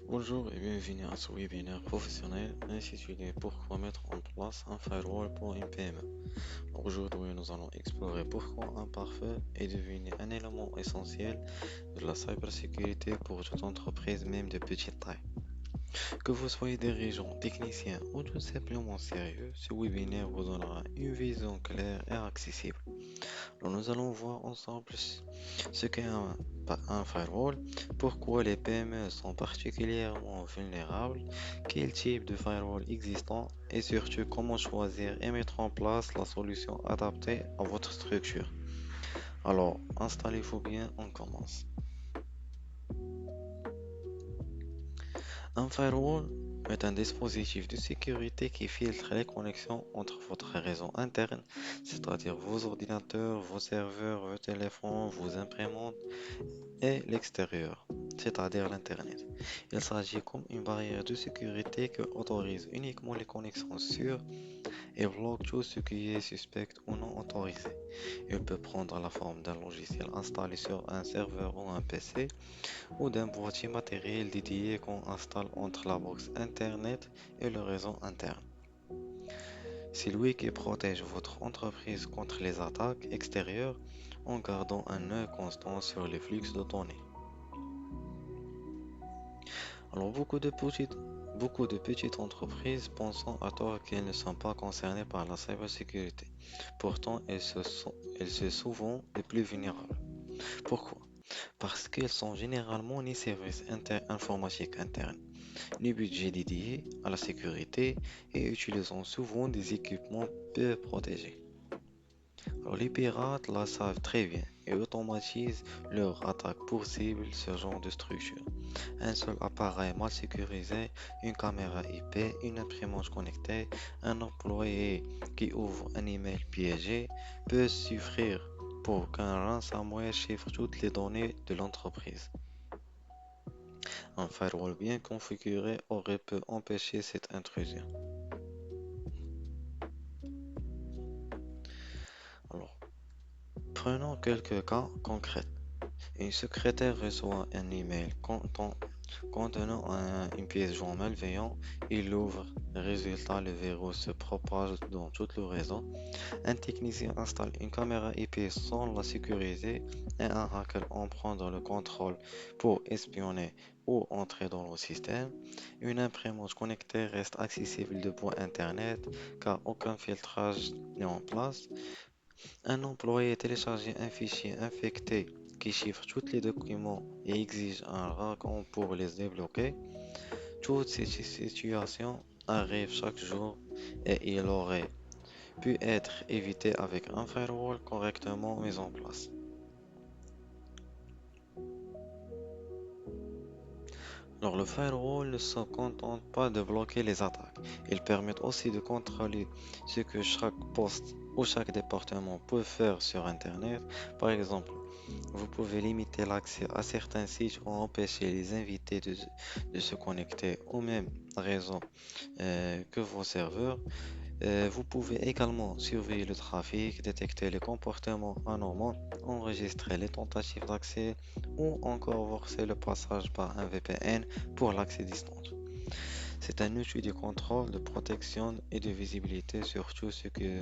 Bonjour et bienvenue à ce webinaire professionnel intitulé Pourquoi mettre en place un firewall pour une PME. Aujourd'hui, nous allons explorer pourquoi un pare-feu est devenu un élément essentiel de la cybersécurité pour toute entreprise, même de petite taille. Que vous soyez dirigeant, technicien ou tout simplement sérieux, ce webinaire vous donnera une vision claire et accessible. Alors, nous allons voir ensemble ce qu'est un firewall, pourquoi les PME sont particulièrement vulnérables, quel type de firewall existant et surtout comment choisir et mettre en place la solution adaptée à votre structure. Alors, installez-vous bien, on commence. Un firewall est un dispositif de sécurité qui filtre les connexions entre votre réseau interne, c'est-à-dire vos ordinateurs, vos serveurs, vos téléphones, vos imprimantes, et l'extérieur, c'est-à-dire l'Internet. Il s'agit comme une barrière de sécurité qui autorise uniquement les connexions sûres et bloque tout ce qui est suspect ou non autorisé. Il peut prendre la forme d'un logiciel installé sur un serveur ou un PC ou d'un boîtier matériel dédié qu'on installe entre la box Internet et le réseau interne. C'est lui qui protège votre entreprise contre les attaques extérieures en gardant un œil constant sur les flux de données. Alors, beaucoup de petites entreprises pensant à tort qu'elles ne sont pas concernées par la cybersécurité. Pourtant, elles sont souvent les plus vulnérables. Pourquoi? Parce qu'elles sont généralement ni services informatiques internes, ni budget dédié à la sécurité et utilisant souvent des équipements peu protégés. Alors, les pirates la savent très bien et automatisent leur attaque pour cible ce genre de structure. Un seul appareil mal sécurisé, une caméra IP, une imprimante connectée, un employé qui ouvre un email piégé peut suffire pour qu'un ransomware chiffre toutes les données de l'entreprise. Un firewall bien configuré aurait pu empêcher cette intrusion. Alors, prenons quelques cas concrets. Une secrétaire reçoit un email contenant une pièce jointe malveillante. Il l'ouvre. Résultat, le virus se propage dans tout le réseau. Un technicien installe une caméra IP sans la sécuriser et un hacker en prendre le contrôle pour espionner ou entrer dans le système. Une imprimante connectée reste accessible depuis Internet car aucun filtrage n'est en place. Un employé télécharge un fichier infecté qui chiffre tous les documents et exige un raccon pour les débloquer. Toutes ces situations arrivent chaque jour et il aurait pu être évité avec un firewall correctement mis en place. Alors le firewall ne se contente pas de bloquer les attaques, il permet aussi de contrôler ce que chaque poste ou chaque département peut faire sur Internet. Par exemple, vous pouvez limiter l'accès à certains sites ou empêcher les invités de se connecter au même réseau que vos serveurs. Vous pouvez également surveiller le trafic, détecter les comportements anormaux, enregistrer les tentatives d'accès ou encore forcer le passage par un VPN pour l'accès distant. C'est un outil de contrôle, de protection et de visibilité sur tout ce que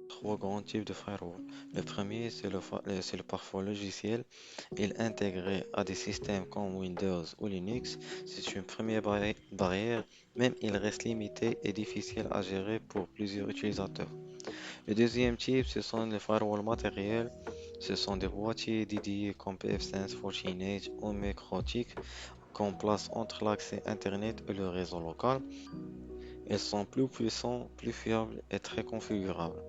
trois grands types de firewall. Le premier, c'est le pare-feu logiciel. Il est intégré à des systèmes comme Windows ou Linux. C'est une première barrière, même il reste limité et difficile à gérer pour plusieurs utilisateurs. Le deuxième type, ce sont les firewalls matériels. Ce sont des boîtiers dédiés comme pfSense, FortiNet ou Microtik qu'on place entre l'accès Internet et le réseau local. Ils sont plus puissants, plus fiables et très configurables.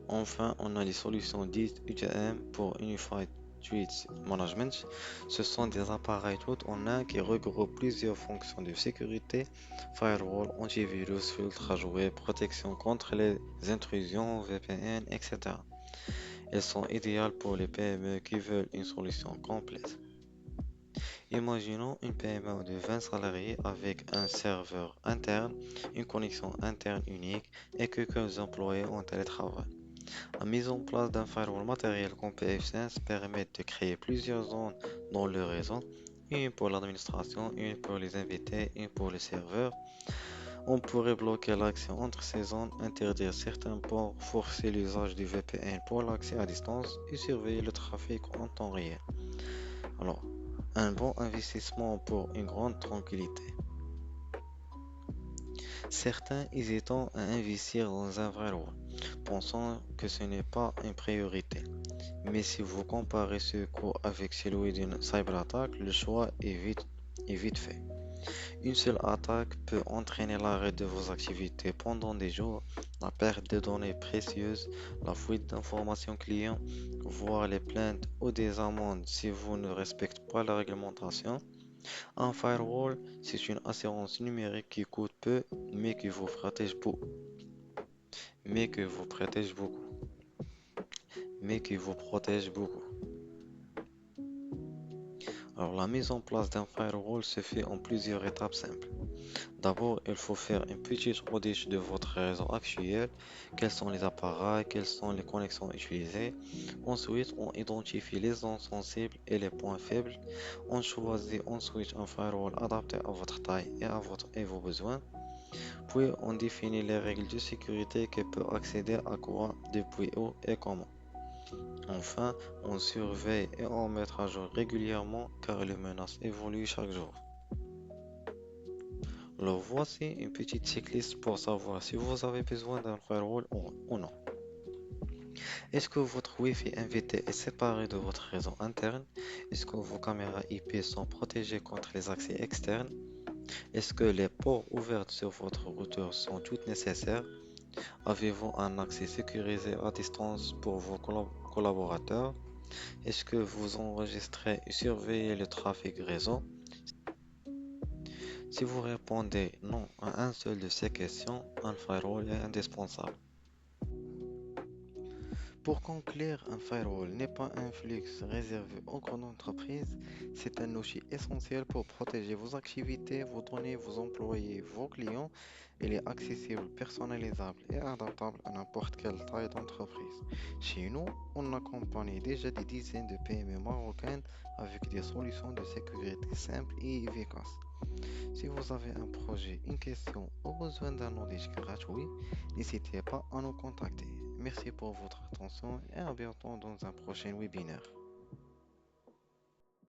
Enfin, on a les solutions dites UTM pour Unified Threat Management. Ce sont des appareils tout en un qui regroupent plusieurs fonctions de sécurité, firewall, antivirus, filtrage web, protection contre les intrusions, VPN, etc. Elles sont idéales pour les PME qui veulent une solution complète. Imaginons une PME de 20 salariés avec un serveur interne, une connexion interne unique et quelques employés en télétravail. La mise en place d'un firewall matériel comme PF5 permet de créer plusieurs zones dans le réseau, une pour l'administration, une pour les invités, une pour le serveur. On pourrait bloquer l'accès entre ces zones, interdire certains ports, forcer l'usage du VPN pour l'accès à distance et surveiller le trafic en temps réel. Alors, un bon investissement pour une grande tranquillité. Certains hésitant à investir dans un firewall, pensant que ce n'est pas une priorité. Mais si vous comparez ce coût avec celui d'une cyberattaque, le choix est vite fait. Une seule attaque peut entraîner l'arrêt de vos activités pendant des jours, la perte de données précieuses, la fuite d'informations clients, voire les plaintes ou des amendes si vous ne respectez pas la réglementation. Un firewall, c'est une assurance numérique qui coûte peu, mais qui vous protège beaucoup, mais que vous protège beaucoup, mais qui vous protège beaucoup. Alors, la mise en place d'un firewall se fait en plusieurs étapes simples. D'abord, il faut faire une petite audit de votre réseau actuel. Quels sont les appareils, quelles sont les connexions utilisées. Ensuite, on identifie les zones sensibles et les points faibles. On choisit ensuite un firewall adapté à votre taille et vos besoins. Puis, on définit les règles de sécurité qui peut accéder à quoi, depuis où et comment. Enfin, on surveille et on met à jour régulièrement car les menaces évoluent chaque jour. Alors voici une petite checklist pour savoir si vous avez besoin d'un firewall ou non. Est-ce que votre Wi-Fi invité est séparé de votre réseau interne? Est-ce que vos caméras IP sont protégées contre les accès externes? Est-ce que les ports ouverts sur votre routeur sont toutes nécessaires? Avez-vous un accès sécurisé à distance pour vos collaborateurs? Est-ce que vous enregistrez et surveillez le trafic réseau? Si vous répondez non à un seul de ces questions, un firewall est indispensable. Pour conclure, un firewall n'est pas un flux réservé aux grandes entreprises, c'est un outil essentiel pour protéger vos activités, vos données, vos employés, vos clients. Il est accessible, personnalisable et adaptable à n'importe quelle taille d'entreprise. Chez nous, on accompagne déjà des dizaines de PME marocaines avec des solutions de sécurité simples et efficaces. Si vous avez un projet, une question ou besoin d'un audit gratuit, n'hésitez pas à nous contacter. Merci pour votre attention et à bientôt dans un prochain webinaire.